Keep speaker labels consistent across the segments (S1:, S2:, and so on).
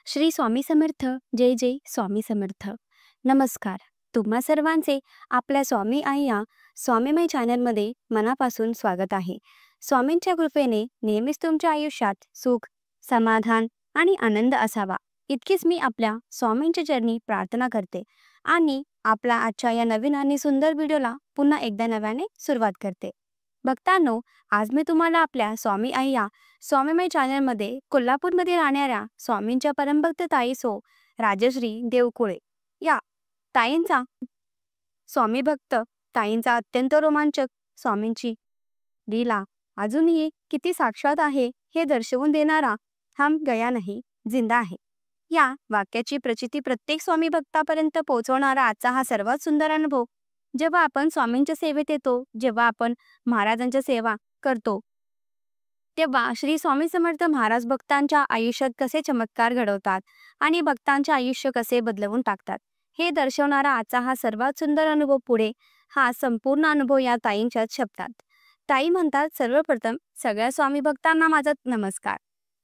S1: श्री स्वामी समर्थ. जय जय स्वामी समर्थ. नमस्कार. तुम्हा सर्वांचे आपल्या स्वामी आई या स्वामीमय चॅनलमध्ये मनापासून स्वागत आहे. स्वामींच्या कृपेने नेहमीच तुमच्या आयुष्यात सुख, समाधान आणि आनंद असावा इतकीच मी आपल्या स्वामींच्या चरणी प्रार्थना करते आणि आपला आजच्या या नवीन आणि सुंदर व्हिडिओला पुन्हा एकदा नव्याने सुरुवात करते. भक्तांनो, आज मी तुम्हाला आपल्या स्वामी आई या स्वामीमय चॅनलमध्ये कोल्हापूरमध्ये राहणाऱ्या स्वामींच्या परमभक्त ताई सो राजश्री देवकुळे या ताईंचा स्वामी भक्त ताईंचा अत्यंत रोमांचक स्वामींची लीला अजूनही किती साक्षात आहे हे दर्शवून देणारा हम गया नाही जिंदा आहे या वाक्याची प्रचिती प्रत्येक स्वामी भक्तापर्यंत पोहोचवणारा आजचा हा सर्वात सुंदर अनुभव. जेव्हा आपण स्वामींच्या सेवेत येतो, जेव्हा आपण महाराजांच्या सेवा करतो, तेव्हा श्री स्वामी समर्थ महाराज भक्तांच्या आयुष्यात कसे चमत्कार घडवतात आणि भक्तांचे आयुष्य कसे बदलवून टाकतात हे दर्शवणारा आजचा हा सर्वात सुंदर अनुभव. पुढे हा संपूर्ण अनुभव या ताईंच्याच शब्दात. ताई म्हणतात, सर्वप्रथम सगळ्या स्वामी भक्तांना माझा नमस्कार.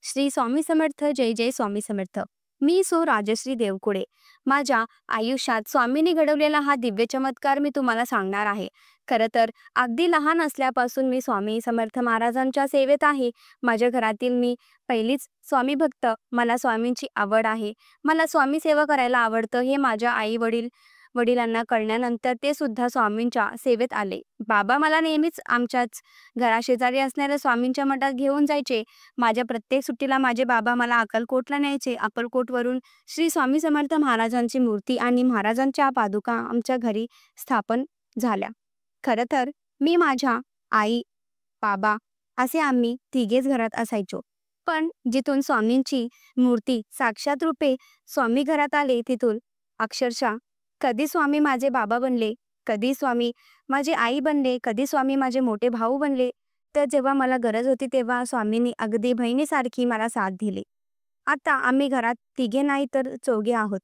S1: श्री स्वामी समर्थ. जय जय स्वामी समर्थ. मी सो राजश्री देवकुळे. माझ्या आयुष्यात स्वामींनी घडवलेला हा दिव्य चमत्कार मी तुम्हाला सांगणार आहे. खरं तर अगदी लहान असल्यापासून मी स्वामी समर्थ महाराजांच्या सेवेत आहे. माझ्या घरातील मी पहिलीच स्वामी भक्त. मला स्वामींची आवड आहे. मला स्वामी सेवा करायला आवडतं हे माझ्या आई वडिलांना कळल्यानंतर ते सुद्धा स्वामींच्या सेवेत आले. बाबा मला नेहमीच आमच्याच घराशेजारी असणाऱ्या स्वामींच्या मठात घेऊन जायचे. माझ्या प्रत्येक सुट्टीला माझे बाबा मला अक्कलकोटला न्यायचे. अक्कलकोटवरून श्री स्वामी समर्थ महाराजांची मूर्ती आणि महाराजांच्या पादुका आमच्या घरी स्थापन झाल्या. खरं तर मी, माझ्या आई, बाबा असे आम्ही तिघेच घरात असायचो. पण जिथून स्वामींची मूर्ती साक्षात रूपे स्वामी घरात आले, तिथून अक्षरशः कधी स्वामी माझे बाबा बनले, कधी स्वामी माझे आई बनले, कधी स्वामी माझे मोठे भाऊ बनले. तर जेव्हा मला गरज होती तेव्हा स्वामींनी अगदी बहिणीसारखी मला साथ दिली. आता आम्ही घरात तिघे नाही तर चौघे आहोत.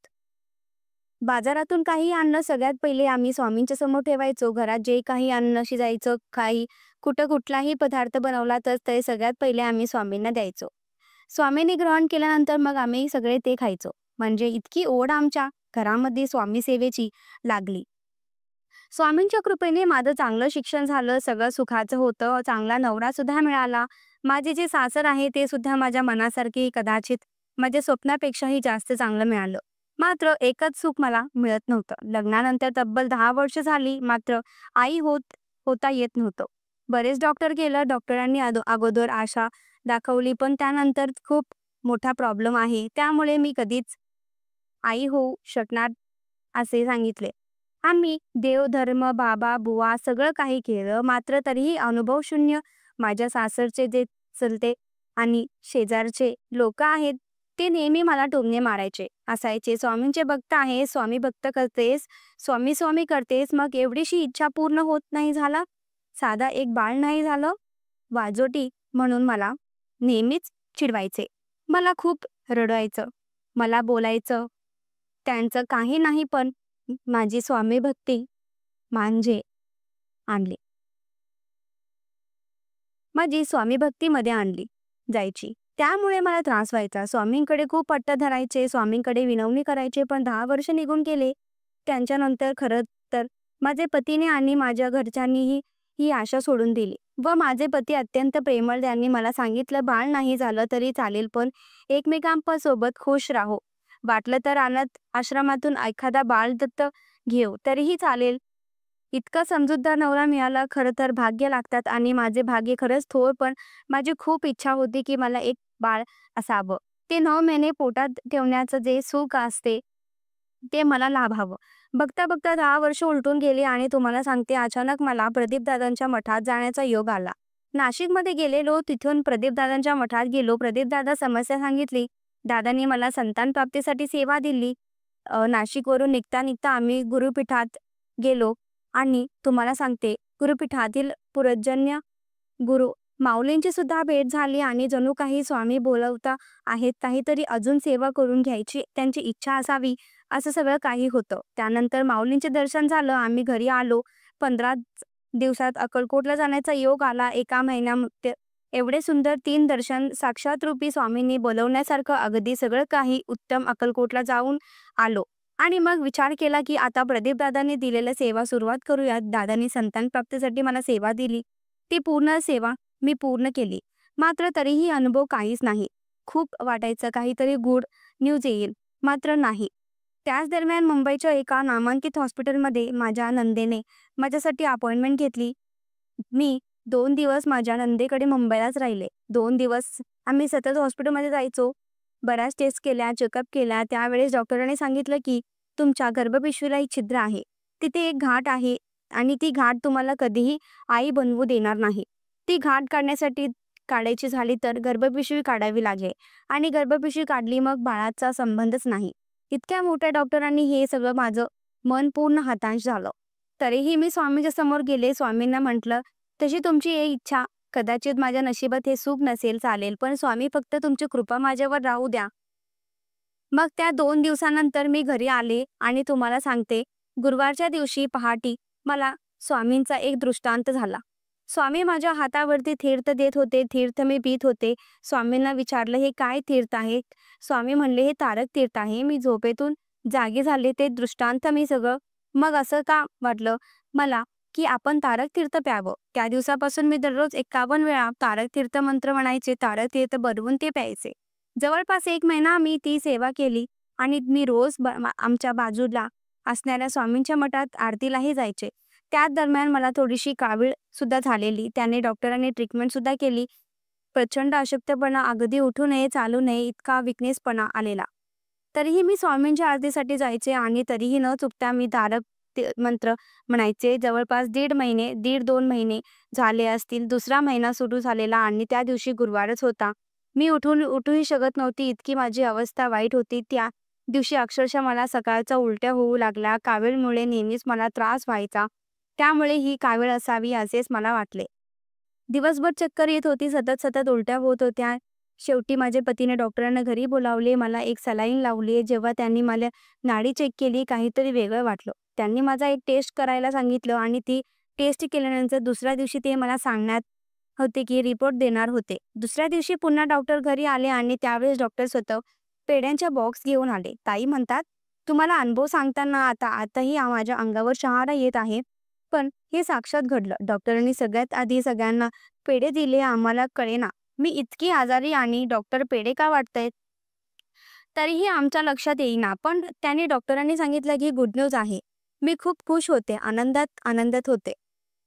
S1: बाजारातून काही अन्न सगळ्यात पहिले आम्ही स्वामींच्या समोर ठेवायचो. घरात जे काही अन्न शिजायचं, काही कुठलाही पदार्थ बनवला तर ते सगळ्यात पहिले आम्ही स्वामींना द्यायचो. स्वामींनी ग्रहण केल्यानंतर मग आम्ही सगळे ते खायचो. म्हणजे इतकी ओढ आमच्या घरामध्ये स्वामी सेवेची लागली. स्वामींच्या कृपेने माझं चांगलं शिक्षण झालं, सगळं सुखाचं होतं, चांगला नवरा सुद्धा मिळाला. माझे जे सासर आहे ते सुद्धा माझ्या मनासारखे, कदाचित माझ्या स्वप्नापेक्षाही जास्त चांगलं मिळालं. मात्र एकच सुख मला मिळत नव्हतं. लग्नानंतर तब्बल 10 वर्ष झाली, मात्र आई होता येत नव्हतं. बरेच डॉक्टर केलं. डॉक्टरांनी अगोदर आशा दाखवली, पण त्यानंतर खूप मोठा प्रॉब्लेम आहे, त्यामुळे मी कधीच आई होऊ शकणार असे सांगितले. आम्ही देवधर्म, बाबा बुवा सगळं काही केलं, मात्र तरीही अनुभव शून्य. माझ्या सासरचे जे चलते आणि शेजारचे लोक आहेत ते नेहमी मला टोमणे मारायचे असायचे. स्वामींचे भक्त आहे, स्वामी भक्त करतेस, स्वामी स्वामी करतेस, मग एवढीशी इच्छा पूर्ण होत नाही झाला, साधा एक बाळ नाही झालं, वाजोटी म्हणून मला नेहमीच चिडवायचे. मला खूप रडवायचं, मला बोलायचं. त्यांचं काही नाही, पण माझी स्वामी भक्ती म्हणजे आणली, माझी स्वामी भक्तीमध्ये आणली जायची. त्यामुळे मला त्रास व्हायचा. स्वामींकडे खूप पट्ट धरायचे, स्वामींकडे विनवणी करायचे. पण 10 वर्ष निघून गेले. त्यांच्यानंतर खरं तर माझे पतीने आणि माझ्या घरच्यांनीही ही आशा सोडून दिली व माझे पती अत्यंत प्रेमळ. त्यांनी मला सांगितलं, बाळ नाही झालं तरी चालेल, पण एकमेकांसोबत खुश राहो. वाटलं तर अनाथ आश्रमातून एखादा बाळ दत्त घेऊ तरीही चालेल. इतका समजूतदार नवरा मिळाला. खरं तर भाग्य लागतात आणि माझे भाग्य खरंच थोर, पण माझी खूप इच्छा होती की मला एक बाळ असावं. ते 9 महिने पोटात ठेवण्याचं जे सुख असते ते मला लाभावं. बघता बघता 10 वर्ष उलटून गेली आणि तुम्हाला सांगते, अचानक मला प्रदीपदादांच्या मठात जाण्याचा योग आला. नाशिकमध्ये गेलेलो, तिथून प्रदीपदादांच्या मठात गेलो. प्रदीपदादा समस्या सांगितली. दादांनी मला संतान प्राप्तीसाठी सेवा दिली. नाशिकवरून निघता आम्ही गुरुपीठात गेलो आणि तुम्हाला सांगते, गुरुपीठातील पूज्यनीय गुरु माऊलींची सुद्धा भेट झाली आणि जणू काही स्वामी बोलवता आहेत, काहीतरी अजून सेवा करून घ्यायची त्यांची इच्छा असावी, असं सगळं काही होतं. त्यानंतर माऊलींचे दर्शन झालं. आम्ही घरी आलो. 15 दिवसात अक्कलकोटला जाण्याचा योग आला. एवढे सुंदर 3 दर्शन साक्षात रूपी स्वामींनी बोलवण्यासारखं अगदी सगळं काही उत्तम अक्कलकोटला जाऊन आलो आणि मग विचार केला की आता प्रदीप दादांनी दिलेल्या सेवा सुरुवात करूयात. दादांनी संतान प्राप्तीसाठी मला सेवा दिली. ती पूर्ण सेवा मी पूर्ण केली. मात्र तरीही अनुभव काहीच नाही. खूप वाटायचं काहीतरी गुड न्यूज येईल, मात्र नाही. त्याच दरम्यान मुंबईच्या एका नामांकित हॉस्पिटलमध्ये माझ्या नंदेने माझ्यासाठी अपॉइंटमेंट घेतली. मी 2 दिवस माझ्या नंदेकडे मुंबईलाच राहिले. 2 दिवस आम्ही सतत हॉस्पिटलमध्ये जायचो. बऱ्याच टेस्ट केल्या, चेकअप केल्या. त्यावेळेस डॉक्टरांनी सांगितलं की तुमच्या गर्भपिशवीला एक छिद्र आहे. तिथे एक गाठ आहे आणि ती गाठ तुम्हाला कधीही आई बनवू देणार नाही. ती गाठ काढायची झाली तर गर्भपिशवी काढावी लागेल आणि गर्भपिशवी काढली मग बाळाचा संबंधच नाही. इतक्या मोठ्या डॉक्टरांनी हे सगळं माझं मन पूर्ण हताश झालं. तरीही मी स्वामींच्या समोर गेले. स्वामींना म्हटलं, तशी तुमची एक इच्छा, कदाचित माझ्या नशिबात हे सुख नसेल, चालेल, पण स्वामी फक्त तुमची कृपा माझ्यावर राहू द्या. मग त्या 2 दिवसानंतर मी घरी आले आणि तुम्हाला सांगते, गुरुवारच्या दिवशी पहाटे मला स्वामींचा एक दृष्टांत झाला. स्वामी माझ्या हातावरती तीर्थ देत होते. तीर्थ मी पीत होते. स्वामींना विचारलं, हे काय तीर्थ आहे? स्वामी म्हणले, हे तारक तीर्थ आहे. मी झोपेतून जागे झाले. ते दृष्टांत मी सगळं मग असं का वाटलं मला की आपण तारक तीर्थ प्यावं. त्या दिवसापासून मी दररोज 51 वेळा तारक तीर्थ मंत्र म्हणायचे, तारक तीर्थ बनवून ते प्यायचे. जवळपास 1 महिना मी ती सेवा केली आणि मी रोज आमच्या बाजूला असणाऱ्या स्वामींच्या मठात आरतीलाही जायचे. त्या दरम्यान मला थोडीशी कावीळ सुद्धा झालेली. त्याने डॉक्टरांनी ट्रीटमेंट सुद्धा केली. प्रचंड अशक्तपणा, अगदी उठू नये, चालू नये इतका विकनेसपणा आलेला. तरीही मी स्वामींच्या आरतीसाठी जायचे आणि तरीही न चुकता मी तारक मंत्र म्हणायचे. जवळपास 1.5-2 महिने झाले असतील. दुसरा महिना सुरू झालेला आणि त्या दिवशी गुरुवारच होता. मी उठूही शकत नव्हती, इतकी माझी अवस्था वाईट होती. त्या दिवशी अक्षरशः मला सकाळचा उलट्या होऊ लागल्या. कावीळमुळे नेहमीच मला त्रास व्हायचा. त्यामुळे ही कावीळ असावी असेच मला वाटले. दिवसभर चक्कर येत होती, सतत उलट्या होत होत्या. शेवटी माझ्या पतीने डॉक्टरांना घरी बोलावले. मला एक सलाईन लावली. जेव्हा त्यांनी मला नाडी चेक केली, काहीतरी वेगळं वाटलं. त्यांनी माझा एक टेस्ट करायला सांगितलं आणि ती टेस्ट केल्यानंतर दुसऱ्या दिवशी ते मला सांगण्यात होते की रिपोर्ट देणार होते. दुसऱ्या दिवशी पुन्हा डॉक्टर घरी आले आणि त्यावेळेस डॉक्टर स्वतः पेढ्यांच्या बॉक्स घेऊन आले. ताई म्हणतात, तुम्हाला अनुभव सांगताना आताही माझ्या अंगावर शहारा येत आहे, पण हे साक्षात घडलं. डॉक्टरांनी सगळ्यात आधी सगळ्यांना पेढे दिले. आम्हाला कळेना मी इतकी आजारी आणि डॉक्टर पेढे का वाटतायत. तरीही आमच्या लक्षात येईना, पण त्यांनी डॉक्टरांनी सांगितलं की गुड न्यूज आहे. मी खूप खुश होते, आनंदात होते.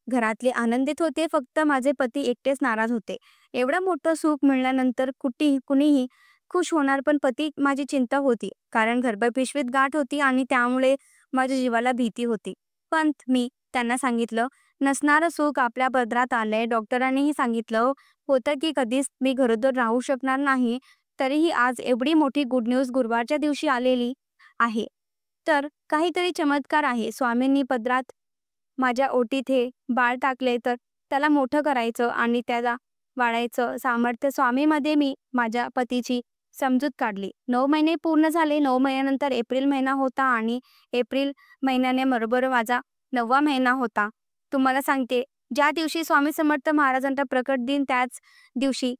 S1: घरातले आनंदित होते, फक्त माझे पती एकटेच नाराज होते. एवढं मोठं सुख मिळाल्यानंतर कुणीही खुश होणार, पण पती माझी चिंता होती, कारण गर्भपिशवीत गाठ होती आणि त्यामुळे माझ्या जीवाला भीती होती. पण मी त्यांना सांगितलं, नसणारं सुख आपल्या पदरात आलंय. डॉक्टरांनीही सांगितलं होतं की कधीच मी गरोदर राहू शकणार नाही. तरीही आज एवढी मोठी गुड न्यूज गुरुवारच्या दिवशी आलेली आहे. तर काहीतरी चमत्कार आहे. स्वामींनी पदरात माझ्या ओटीत हे बाळ टाकले, तर त्याला मोठं करायचं आणि त्याला वाढायचं सामर्थ्य स्वामीमध्ये मी माझ्या पतीची समजूत काढली. 9 महिने पूर्ण झाले. 9 महिन्यानंतर एप्रिल महिना होता आणि एप्रिल महिन्याने बरोबर माझा 9वा महिना होता. तुम्हाला सांगते, ज्या दिवशी स्वामी समर्थ महाराजांचा प्रकट दिन त्याच दिवशी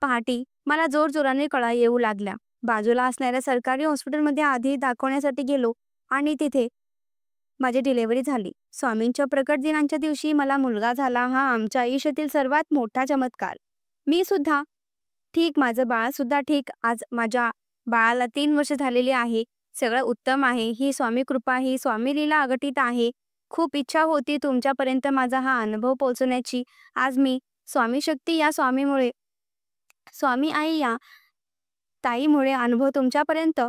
S1: पहाटे मला जोरजोराने कळा येऊ लागल्या. बाजूला असणाऱ्या सरकारी हॉस्पिटलमध्ये आधी दाखवण्यासाठी गेलो आणि तिथे माझी डिलिव्हरी झाली. स्वामींच्या प्रकट दिनांच्या दिवशी मला मुलगा झाला. हा आमच्या आयुष्यातील सर्वात मोठा चमत्कार. मी सुद्धा ठीक, माझं बाळ सुद्धा ठीक. आज माझ्या बाळाला 3 वर्ष झालेली आहे. सगळं उत्तम आहे. ही स्वामी कृपा, ही स्वामी लीला अगटित आहे. खूप इच्छा होती तुमच्यापर्यंत माझा हा अनुभव पोहोचवण्याची. आज मी स्वामी शक्ती या स्वामीमुळे, स्वामी आई या ताईमुळे अनुभव तुमच्यापर्यंत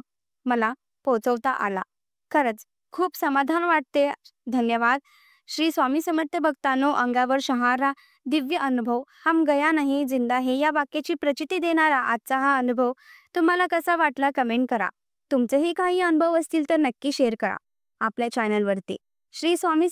S1: मला पोहोचवता आला. खरंच खूप समाधान वाटते. धन्यवाद. श्री स्वामी समर्थ भक्तांनो, अंगावर शहारा, दिव्य अनुभव, हम गया नहीं जिंदा है या वाक्याची प्रचिती देणारा आजचा हा अनुभव तुम्हाला कसा वाटला कमेंट करा. तुमचेही काही अनुभव असतील तर नक्की शेअर करा आपल्या चॅनलवरती. श्री स्वामी